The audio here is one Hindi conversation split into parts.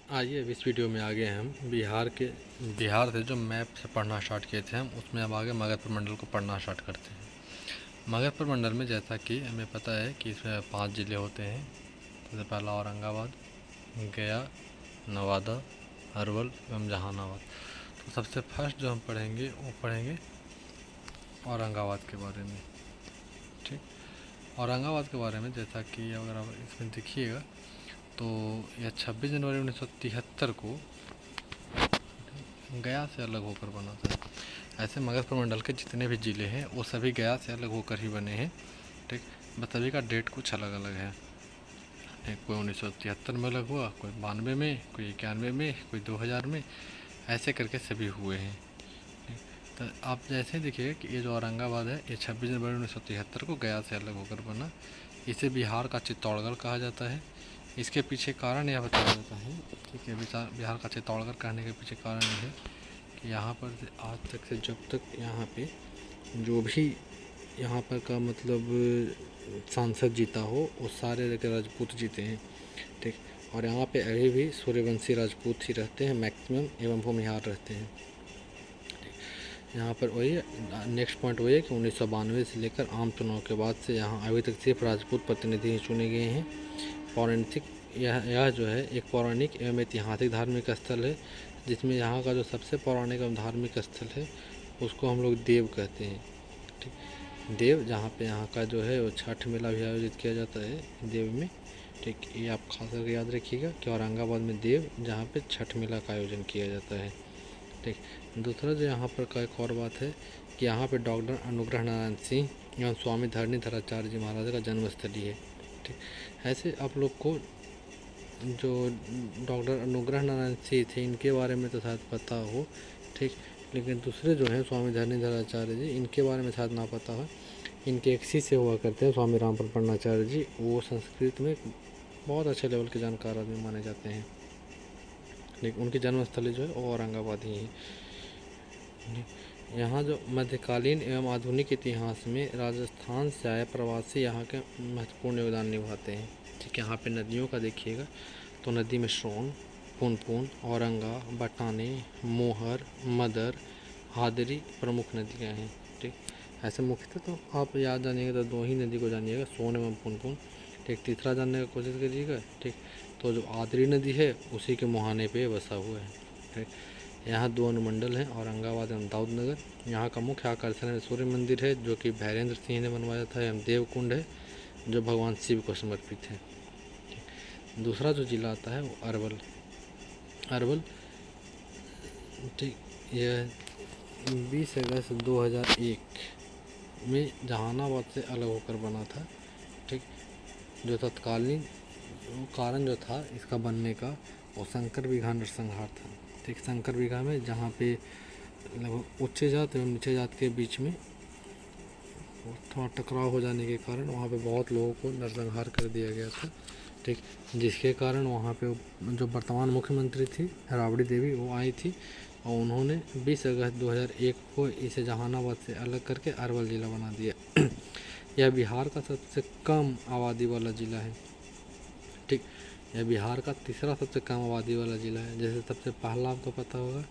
आइए अब इस वीडियो में आगे हम बिहार से जो मैप से पढ़ना स्टार्ट किए थे हम उसमें अब आगे मगधपुर मंडल को पढ़ना स्टार्ट करते हैं। मगधपुर मंडल में जैसा कि हमें पता है कि इसमें 5 ज़िले होते हैं। सबसे पहला औरंगाबाद, गया, नवादा, अरवल एवं जहानाबाद। तो सबसे फर्स्ट जो हम पढ़ेंगे वो पढ़ेंगे औरंगाबाद के बारे में। ठीक, औरंगाबाद के बारे में जैसा कि अगर आप इसमें देखिएगा तो यह 26 जनवरी 1973 को गया से अलग होकर बना था। ऐसे मगधपुर मंडल के जितने भी ज़िले हैं वो सभी गया से अलग होकर ही बने हैं। ठीक, बस सभी का डेट कुछ अलग अलग है। ठीक, कोई 1973 में अलग हुआ, कोई 92 में, कोई 91 में, कोई 2000 में, ऐसे करके सभी हुए हैं। ठीक, तो आप जैसे देखिए कि ये जो औरंगाबाद है ये 26 जनवरी 1973 को गया से अलग होकर बना। इसे बिहार का चित्तौड़गढ़ कहा जाता है। इसके पीछे कारण यह बताया जाता है, ठीक है, बिहार का चित्तौड़गढ़ कहने के पीछे कारण यह है कि यहाँ पर आज तक से जब तक यहाँ पे जो भी यहाँ पर का मतलब सांसद जीता हो वो सारे राजपूत जीते हैं। ठीक, और यहाँ पे अभी भी सूर्यवंशी राजपूत ही रहते हैं मैक्सिमम, एवं भूमिहार रहते हैं। यहाँ पर वही नेक्स्ट पॉइंट वही है कि 1992 से लेकर आम चुनाव के बाद से यहाँ अभी तक सिर्फ राजपूत प्रतिनिधि ही चुने गए हैं। पौराणिक यह जो है एक पौराणिक एवं ऐतिहासिक धार्मिक स्थल है, जिसमें यहाँ का जो सबसे पौराणिक एवं धार्मिक स्थल है उसको हम लोग देव कहते हैं। ठीक, देव जहाँ पे यहाँ का जो है वो छठ मेला भी आयोजित किया जाता है देव में। ठीक, ये आप खास करके याद रखिएगा कि औरंगाबाद में देव जहाँ पे छठ मेला का आयोजन किया जाता है। ठीक, दूसरा जो यहाँ पर का एक और बात है कि यहाँ पे डॉक्टर अनुग्रह नारायण सिंह एवं स्वामी धरणीधराचार्य जी महाराज का जन्मस्थली है। ठीक, ऐसे आप लोग को जो डॉक्टर अनुग्रह नारायण सिंह थे इनके बारे में तो शायद पता हो। ठीक, लेकिन दूसरे जो हैं स्वामी धरणीधराचार्य जी इनके बारे में शायद ना पता हो। इनके एक शिष्य हुआ करते हैं स्वामी राम प्रपन्नाचार्य जी, वो संस्कृत में बहुत अच्छे लेवल के जानकार आदमी माने जाते हैं। लेकिन उनकी जन्मस्थली जो है वो औरंगाबाद ही है। यहाँ जो मध्यकालीन एवं आधुनिक इतिहास में राजस्थान से आए प्रवासी यहाँ के महत्वपूर्ण योगदान निभाते हैं। ठीक, यहाँ पे नदियों का देखिएगा तो नदी में सोन, पुनपुन, औरंगा, बटाने, मोहर, मदर, हादरी प्रमुख नदियाँ हैं। ठीक, ऐसे मुख्यतः तो आप याद जानिएगा तो 2 ही नदी को जानिएगा, सोन एवं पुनपुन। ठीक, तीसरा जानने की कोशिश करिएगा। ठीक, तो जो आदरी नदी है उसी के मुहाने पे बसा हुआ है। ठीक, यहाँ 2 अनुमंडल हैं, औरंगाबाद एवं दाऊदनगर। यहाँ का मुख्य आकर्षण है सूर्य मंदिर है जो कि भैरेंद्र सिंह ने बनवाया था, एवं देवकुंड है जो भगवान शिव को समर्पित है। दूसरा जो जिला आता है वो अरवल। ठीक, यह 20 अगस्त 2001 में जहानाबाद से अलग होकर बना था। ठीक, जो तत्कालीन कारण जो था इसका बनने का वो शंकर बीघा नरसंहार था। ठीक, शंकर बीघा में जहाँ पे लगभग उच्च जात एवं नीचे जात के बीच में थोड़ा टकराव हो जाने के कारण वहाँ पे बहुत लोगों को नरसंहार कर दिया गया था। ठीक, जिसके कारण वहाँ पे जो वर्तमान मुख्यमंत्री थी राबड़ी देवी वो आई थी और उन्होंने 20 अगस्त 2001 को इसे जहानाबाद से अलग करके अरवल ज़िला बना दिया। यह बिहार का सबसे कम आबादी वाला ज़िला है। ठीक, यह बिहार का तीसरा सबसे कम आबादी वाला ज़िला है। जैसे सबसे पहला आपको पता होगा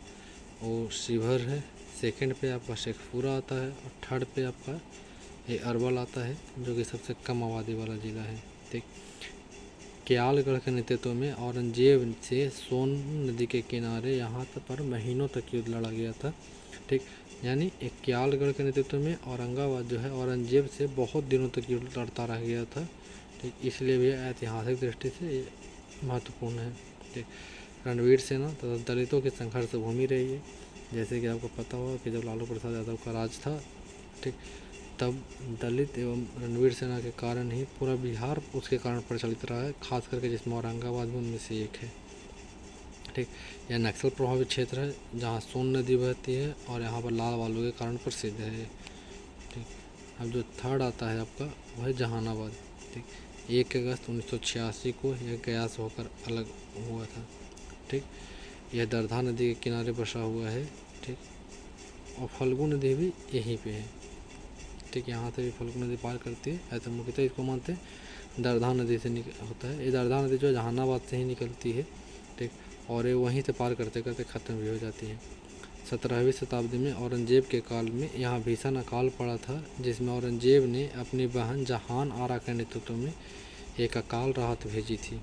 वो शिवहर है, सेकंड पे आपका शेखपुरा आता है और थर्ड पे आपका ये अरवल आता है जो कि सबसे कम आबादी वाला ज़िला है। ठीक, क्यालगढ़ के नेतृत्व में औरंगजेब से सोन नदी के किनारे यहाँ तक पर महीनों तक युद्ध लड़ा गया था। ठीक, यानी एक क्यालगढ़ के नेतृत्व में औरंगाबाद जो है औरंगजेब से बहुत दिनों तक युद्ध लड़ता रह गया था। ठीक, इसलिए भी ऐतिहासिक दृष्टि से ये महत्वपूर्ण है। ठीक, रणवीर सेना तथा दलितों की संघर्ष भूमि रही है। जैसे कि आपको पता होगा कि जब लालू प्रसाद यादव का राज था, ठीक, तब दलित एवं रणवीर सेना के कारण ही पूरा बिहार उसके कारण प्रचलित रहा है, खास करके जिसमें औरंगाबाद भी उनमें से एक है। ठीक, यह नक्सल प्रभावित क्षेत्र है जहाँ सोन नदी बहती है और यहाँ पर लाल बालू के कारण प्रसिद्ध है। ठीक, अब जो थर्ड आता है आपका वह है जहानाबाद। ठीक, 1 अगस्त 1986 को यह गया से होकर अलग हुआ था। ठीक, यह दरधा नदी के किनारे बसा हुआ है। ठीक, और फल्गु नदी भी यहीं पे है। ठीक, यहाँ से भी फल्गु नदी पार करती है। ऐसे मुख्यतः इसको मानते हैं दरधा नदी से होता है। ये दरधा नदी जो जहानाबाद से ही निकलती है। ठीक, और ये वहीं से पार करते करते ख़त्म भी हो जाती हैं। 17वीं शताब्दी में औरंगजेब के काल में यहाँ भीषण अकाल पड़ा था, जिसमें औरंगजेब ने अपनी बहन जहान आरा के नेतृत्व में एक अकाल राहत भेजी थी।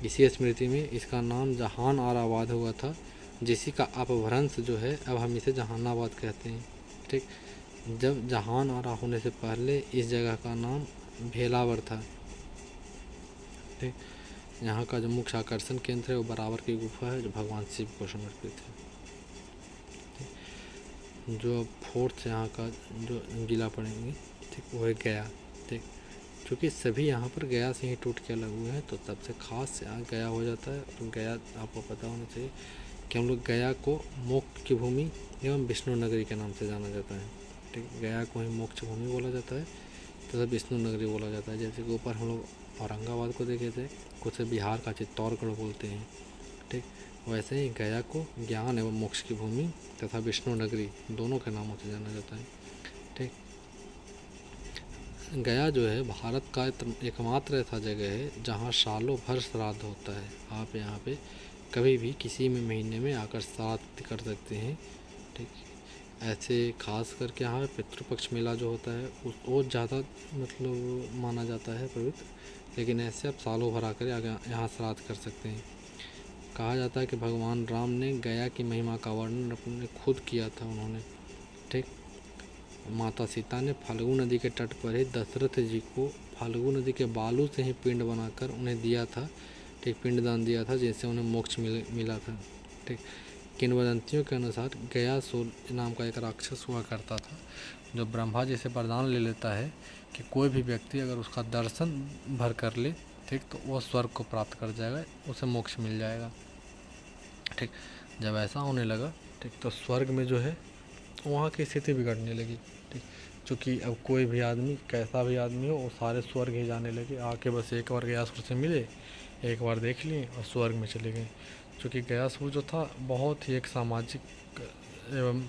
इसी स्मृति में इसका नाम जहान आराबाद हुआ था, जिसी का अपभ्रंश जो है अब हम इसे जहानाबाद कहते हैं। ठीक, जब जहान आरा होने से पहले इस जगह का नाम भेलावर था। ठीक, यहाँ का जो मुख्य आकर्षण केंद्र है वो बराबर की गुफा है, जो भगवान शिव को समर्पित है। जो फोर्थ यहाँ का जो जिला पड़ेंगे, ठीक, वो है गया। ठीक, क्योंकि सभी यहाँ पर गया से ही टूट के अलग हुए हैं, तो तब से खास यहाँ गया हो जाता है। तो गया आपको पता होना चाहिए कि हम लोग गया को मोक्ष की भूमि एवं विष्णु नगरी के नाम से जाना जाता है। ठीक, गया को ही मोक्ष भूमि बोला जाता है तथा विष्णु नगरी बोला जाता है। जैसे कि ऊपर हम लोग औरंगाबाद को देखे थे, कुछ बिहार का चित्तौड़गढ़ बोलते हैं। ठीक, वैसे ही गया को ज्ञान एवं मोक्ष की भूमि तथा विष्णु नगरी दोनों के नामों से जाना जाता है। ठीक, गया जो है भारत का एकमात्र ऐसा जगह है जहाँ सालों भर श्राद्ध होता है। आप यहाँ पे कभी भी किसी भी महीने में आकर श्राद्ध कर सकते हैं। ठीक, ऐसे खास करके यहाँ पे पितृपक्ष मेला जो होता है उस वो ज़्यादा मतलब माना जाता है पवित्र, लेकिन ऐसे आप सालों भर आकर यहाँ श्राद्ध कर सकते हैं। कहा जाता है कि भगवान राम ने गया की महिमा का वर्णन अपने खुद किया था उन्होंने। ठीक, माता सीता ने फाल्गु नदी के तट पर ही दशरथ जी को फाल्गु नदी के बालू से ही पिंड बनाकर उन्हें दिया था। ठीक, पिंडदान दिया था, जिससे उन्हें मोक्ष मिला था। ठीक, किंवदंतियों के अनुसार गयासुर नाम का एक राक्षस हुआ करता था, जो ब्रह्मा जी से वरदान ले लेता है कि कोई भी व्यक्ति अगर उसका दर्शन भर कर ले, ठीक, तो वह स्वर्ग को प्राप्त कर जाएगा, उसे मोक्ष मिल जाएगा। ठीक, जब ऐसा होने लगा, ठीक, तो स्वर्ग में जो है वहाँ की स्थिति बिगड़ने लगी। ठीक, क्योंकि अब कोई भी आदमी, कैसा भी आदमी हो, वो सारे स्वर्ग ही जाने लगे। आके बस एक बार गयासुर से मिले, एक बार देख लिए और स्वर्ग में चले गए। क्योंकि गयासुर जो था बहुत ही एक सामाजिक एवं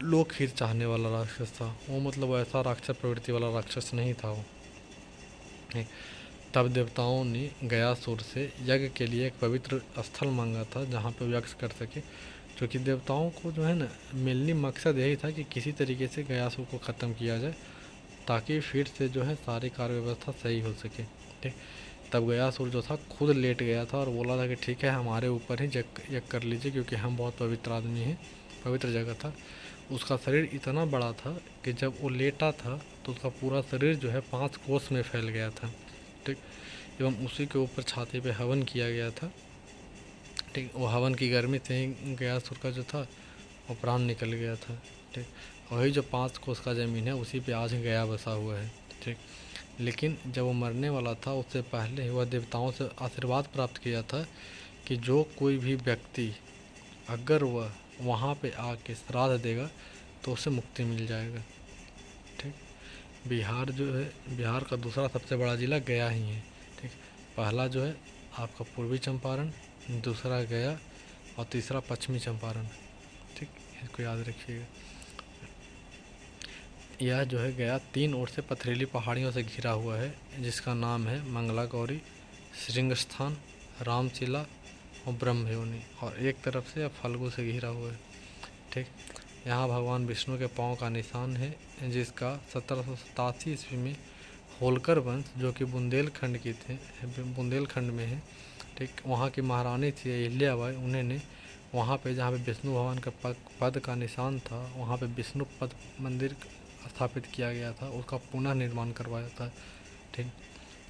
लोकहित चाहने वाला राक्षस था। वो मतलब ऐसा राक्षस प्रवृत्ति वाला राक्षस नहीं था वो। तब देवताओं ने गयासुर से यज्ञ के लिए एक पवित्र स्थल मांगा था जहाँ पे यज्ञ कर सके। क्योंकि देवताओं को जो है ना मेनली मकसद यही था कि किसी तरीके से गयासुर को ख़त्म किया जाए, ताकि फिर से जो है सारी कार्य व्यवस्था सही हो सके। ठीक, तब गयासुर जो था खुद लेट गया था और बोला था कि ठीक है, हमारे ऊपर ही यज्ञ कर लीजिए, क्योंकि हम बहुत पवित्र आदमी हैं, पवित्र जगह था। उसका शरीर इतना बड़ा था कि जब वो लेटा था तो उसका पूरा शरीर जो है 5 कोस में फैल गया था। ठीक, एवं उसी के ऊपर छाती पे हवन किया गया था। ठीक, वो हवन की गर्मी से ही गयासुर का जो था वो प्राण निकल गया था। ठीक, वही जो 5 कोस का ज़मीन है उसी पे आज गया बसा हुआ है। ठीक, लेकिन जब वो मरने वाला था उससे पहले वह देवताओं से आशीर्वाद प्राप्त किया था कि जो कोई भी व्यक्ति अगर वह वहाँ पे आके श्राद्ध देगा तो उसे मुक्ति मिल जाएगा। ठीक, बिहार जो है, बिहार का दूसरा सबसे बड़ा ज़िला गया ही है। ठीक, पहला जो है आपका पूर्वी चंपारण, दूसरा गया और तीसरा पश्चिमी चंपारण। ठीक, इसको याद रखिएगा। यह जो है गया 3 ओर से पथरीली पहाड़ियों से घिरा हुआ है, जिसका नाम है मंगला गौरी, श्रृंगस्थान, रामचिला और ब्रह्मयोनि, और एक तरफ से फल्गु से घिरा हुआ है। ठीक, यहाँ भगवान विष्णु के पाँव का निशान है, जिसका 1787 ईस्वी में होलकर वंश, जो कि बुंदेलखंड की थे, बुंदेलखंड में है। ठीक, वहाँ की महारानी थी अहिल्याबाई, उन्होंने वहाँ पे जहाँ पे विष्णु भगवान का पद का निशान था, वहाँ पे विष्णु पद मंदिर स्थापित किया गया था, उसका पुनः निर्माण करवाया था। ठीक,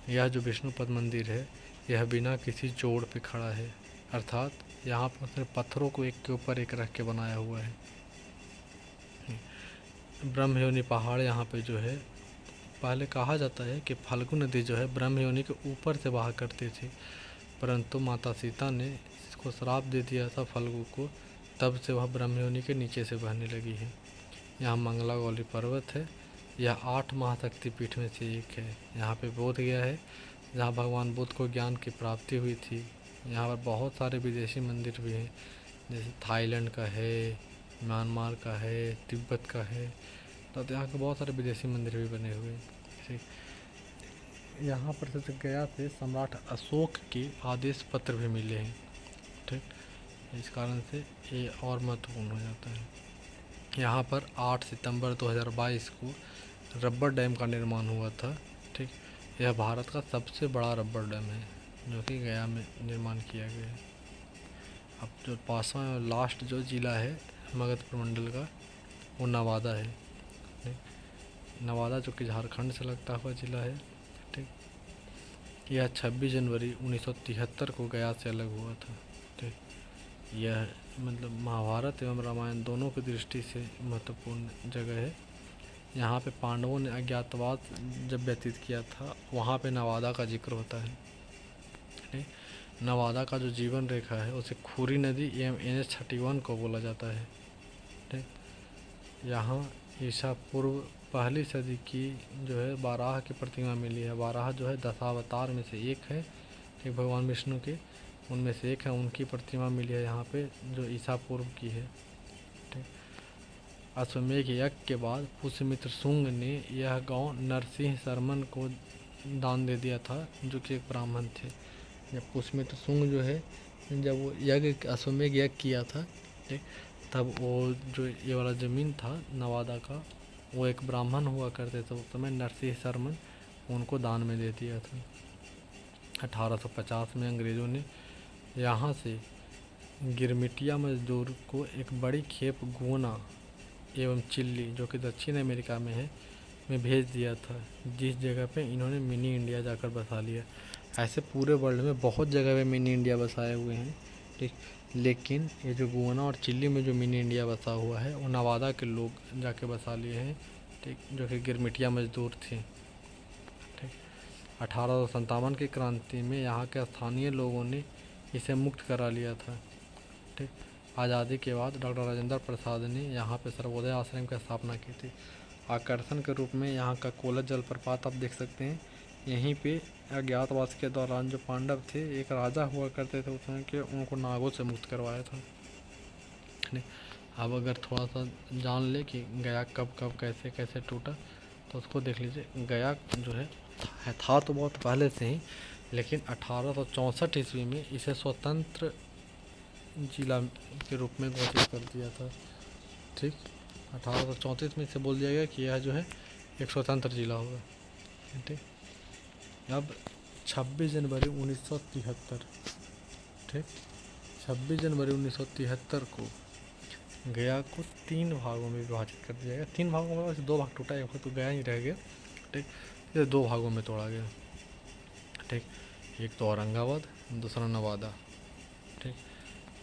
यह जो विष्णु पद मंदिर है यह बिना किसी जोड़ पे खड़ा है, अर्थात यहाँ पर सिर्फ पत्थरों को एक के ऊपर एक रख के बनाया हुआ है। ब्रह्मयोनि पहाड़ यहाँ पे जो है, पहले कहा जाता है कि फाल्गु नदी जो है ब्रह्मयोनि के ऊपर से बहा करती थी, परंतु माता सीता ने इसको श्राप दे दिया था फाल्गु को, तब से वह ब्रह्मयोनि के नीचे से बहने लगी है। यहाँ मंगला गौरी पर्वत है, यह 8 महाशक्ति पीठ में से एक है। यहाँ पे बोध गया है, जहाँ भगवान बुद्ध को ज्ञान की प्राप्ति हुई थी। यहाँ पर बहुत सारे विदेशी मंदिर भी हैं, जैसे थाईलैंड का है, म्यांमार का है, तिब्बत का है, तो यहाँ के बहुत सारे विदेशी मंदिर भी बने हुए हैं। ठीक, यहाँ पर से गया से सम्राट अशोक के आदेश पत्र भी मिले हैं। ठीक, इस कारण से ये और महत्वपूर्ण हो जाता है। यहाँ पर 8 सितंबर 2022 को रबर डैम का निर्माण हुआ था। ठीक, यह भारत का सबसे बड़ा रबर डैम है जो कि गया में निर्माण किया गया है। अब जो पांचवा और लास्ट जो ज़िला है मगध प्रमंडल का, वो नवादा है। ठीक, नवादा जो कि झारखंड से लगता हुआ ज़िला है। ठीक, यह 26 जनवरी 1973 को गया से अलग हुआ था। ठीक, यह मतलब महाभारत एवं रामायण दोनों की दृष्टि से महत्वपूर्ण जगह है। यहाँ पे पांडवों ने अज्ञातवास जब व्यतीत किया था, वहाँ पे नवादा का जिक्र होता है। ठीक, नवादा का जो जीवन रेखा है उसे खूरी नदी एवं NH 31 को बोला जाता है। ठीक, यहाँ ईसा पूर्व पहली सदी की जो है बाराह की प्रतिमा मिली है। बाराह जो है दशावतार में से एक है, ठीक, भगवान विष्णु के उनमें से एक है, उनकी प्रतिमा मिली है यहाँ पे जो ईसा पूर्व की है। ठीक, अश्वमेध यज्ञ के बाद पुष्यमित्र शुंग ने यह गांव नरसिंह शर्मन को दान दे दिया था, जो कि एक ब्राह्मण थे। जब पुष्यमित्र शुंग जो है जब वो यज्ञ अश्वमेध यज्ञ किया था, ठीक, तब वो जो ये वाला ज़मीन था नवादा का, वो एक ब्राह्मण हुआ करते थे उस समय, नरसिंह शर्मन, उनको दान में दे दिया था। 1850 में अंग्रेज़ों ने यहाँ से गिरमिटिया मजदूर को एक बड़ी खेप गुना एवं चिल्ली, जो कि दक्षिण अमेरिका में है, में भेज दिया था, जिस जगह पे इन्होंने मिनी इंडिया जाकर बसा लिया। ऐसे पूरे वर्ल्ड में बहुत जगह पे मिनी इंडिया बसाए हुए हैं। ठीक, लेकिन ये जो गुना और चिल्ली में जो मिनी इंडिया बसा हुआ है वो नवादा के लोग जाके बसा लिए हैं। ठीक, जो कि गिरमिटिया मजदूर थे। ठीक, 1857 की क्रांति में यहाँ के स्थानीय लोगों ने इसे मुक्त करा लिया था। ठीक, आज़ादी के बाद डॉक्टर राजेंद्र प्रसाद ने यहाँ पे सर्वोदय आश्रम की स्थापना की थी। आकर्षण के रूप में यहाँ का कोलत जलप्रपात आप देख सकते हैं। यहीं पे अज्ञातवास के दौरान जो पांडव थे, एक राजा हुआ करते थे उसमें के, उनको नागों से मुक्त करवाया था। अब अगर थोड़ा सा जान ले कि गया कब कब कैसे कैसे टूटा, तो उसको देख लीजिए। गया जो है था तो बहुत पहले से ही, लेकिन 1864 ईस्वी में इसे स्वतंत्र जिला के रूप में घोषित कर दिया था। ठीक, 1834 में इसे बोल दिया गया कि यह जो है एक स्वतंत्र जिला होगा। ठीक, अब 26 जनवरी 1973, ठीक, 26 जनवरी 1973 को गया को 3 भागों में विभाजित कर दिया गया। 3 भागों में वैसे 2 भाग टूटा, एक तो गया ही रह गया। ठीक, इसे 2 भागों में तोड़ा गया। ठीक, एक तो औरंगाबाद, दूसरा नवादा। ठीक,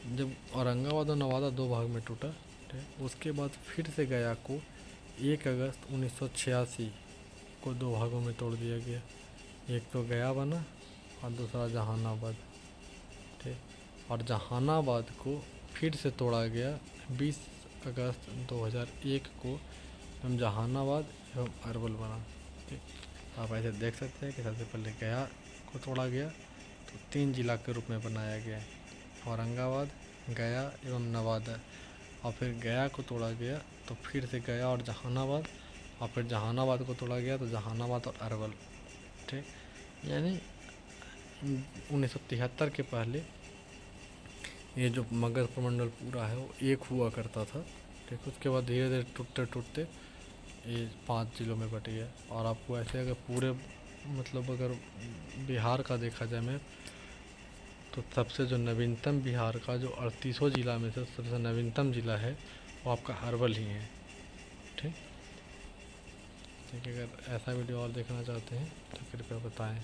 जब औरंगाबाद और नवादा 2 भाग में टूटा, ठीक, उसके बाद फिर से गया को 1 अगस्त 1986 को 2 भागों में तोड़ दिया गया। एक तो गया बना और दूसरा जहानाबाद। ठीक, और जहानाबाद को फिर से तोड़ा गया 20 अगस्त 2001 को, एवं जहानाबाद एवं अरवल बना। ठीक, आप ऐसे देख सकते हैं कि सबसे पहले गया को तोड़ा गया तो 3 जिला के रूप में बनाया गया, औरंगाबाद, गया एवं नवादा। और फिर गया को तोड़ा गया तो फिर से गया और जहानाबाद, और फिर जहानाबाद को तोड़ा गया तो जहानाबाद और अरवल। ठीक, यानी 1973 के पहले ये जो मगध प्रमंडल पूरा है वो एक हुआ करता था। ठीक, उसके बाद धीरे धीरे टूटते टूटते ये 5 जिलों में बट गया। और आपको ऐसे अगर पूरे मतलब अगर बिहार का देखा जाए मैं, तो सबसे जो नवीनतम बिहार का जो 38 जिला में से सबसे नवीनतम जिला है वो आपका अरवल ही है। ठीक, ठीक, अगर ऐसा वीडियो और देखना चाहते हैं तो कृपया बताएं।